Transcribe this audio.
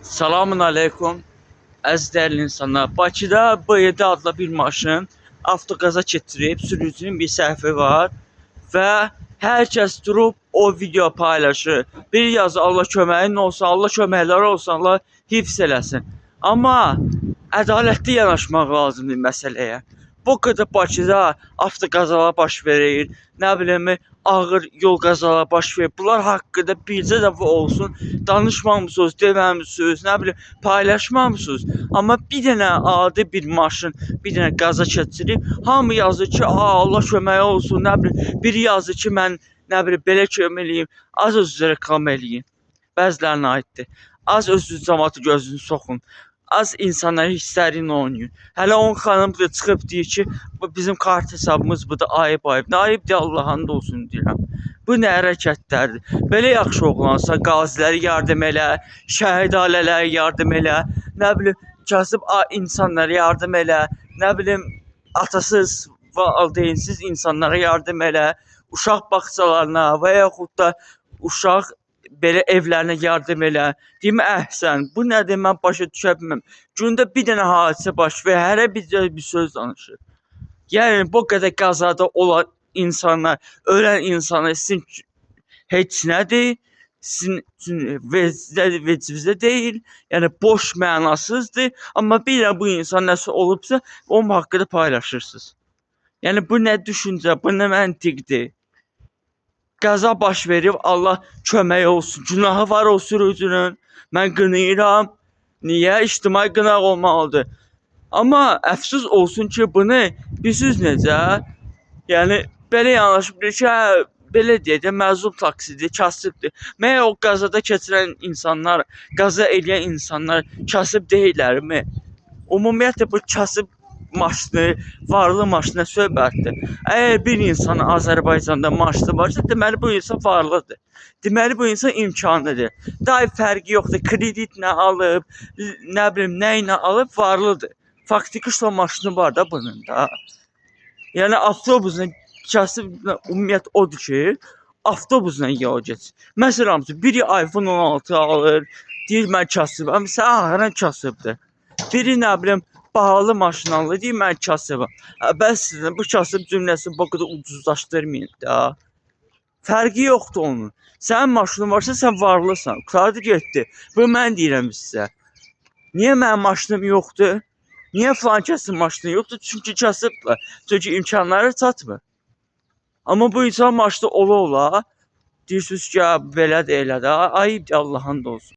Selamun aleyküm. Əziz dəyərli insanlar. Bakıda B7 adlı bir maşın avtoqaza keçirib, sürücünün bir səhvi var və hər kəs durub o video paylaşır. Bir yazı Allah köməyin olsun, Allah köməkləri olsun, Allah hifz eləsin. Amma ədalətli yanaşmaq lazımdır məsələyə. Bu qədər Bakıda avtoqazalar baş verir, nə bilim, ağır yol qazaları baş verir. Bunlar haqqında bircə dəfə olsun danışmamısınız, deməmisiniz, nə bilim, paylaşmamısınız. Amma bir dənə adi bir maşın, bir dənə qaza keçirib, hamı yazır ki, Allah köməyi olsun, nə bilim, biri yazır ki, mən nə bilim belə kömək eləyim, az özünüzə reklam eləyin. Bəzilərinə aiddir. Az özünüz cəmaatı gözünü soxun. Az insanların hisslərini oynayın. Hələ onun xanım da çıxıb deyir ki, bu bizim kart hesabımız budur, ayıb ayıb. Nə ayıbdır, Allah'ın da olsun deyirəm. Bu nə hərəkətlərdir? Belə yaxşı oğlansa qaziləri yardım elə, şəhid ailələri yardım elə, nə bilim, kasıb insanlara yardım elə, nə bilim, atasız, valideynsiz insanlara yardım elə, uşaq bağçalarına və yaxud da uşaq belə evlərinə yardım elə. Deyim, əhsən, bu nədir, mən başa düşə bilmirəm. Gündə bir dənə hadisə baş və hərə bir söz danışır. Yəni, bu qədər qəzada olan insanlar, ölən insanlar sizin heç nədir, sizin üçün vecizə deyil, yəni boş mənasızdır. Amma bir də bu insan nəsə olubsa, onun haqqında paylaşırsınız. Yəni, bu nə düşüncə, bu nə məntiqdir? Qəza baş verib, Allah kömək olsun. Günahı var o sürücünün. Mən qınayıram. Niyə? İctimai qınaq olmalıdır. Amma əfsus olsun ki, bunu bilirsiniz necə? Yəni, belə yanaşıb deyir ki, hə, belə deyək də, məzun taksidir, kasıbdır. Məyər o qəzada keçirən insanlar, qəza eləyən insanlar kasıb deyillərmi? Ümumiyyətlə bu kasıb maşını, varlı maşına söhbətdir. Əgər bir insanın Azərbaycanda maşını varsa, deməli bu insan varlıdır. Deməli bu insan imkanlıdır. Daha fərqi yoxdur. Kreditlə alıb, nə bilim, nə ilə alıb varlıdır. Faktiki son maşını var da bunun da. Yəni avtobusla kasıb ümumiyyət odur ki, avtobusla yol geç. Məsələn, biri iPhone 16 alır, deyir mən kasıbam. Sən ahırən kasıbdır. Biri nə bilim bahalı maşın alır, deyir mən kasıbam. Bəs bu kasıb cümləsini bu qədər ucuzlaşdırmayın da. Fərqi yoxdur onun. Sənin maşının varsa sən varlısan. Qurtardı getdi. Bu mən deyirəm sizə. Niyə mənim maşınım yoxdur? Niyə falan kəsin maşını yoxdur? Çünki kasıblar. Çünki imkanları çatmır. Amma bu insan maşını ola-ola deyirsiniz ki, belə də elə də. Ayıbdır, Allah'ın da olsun.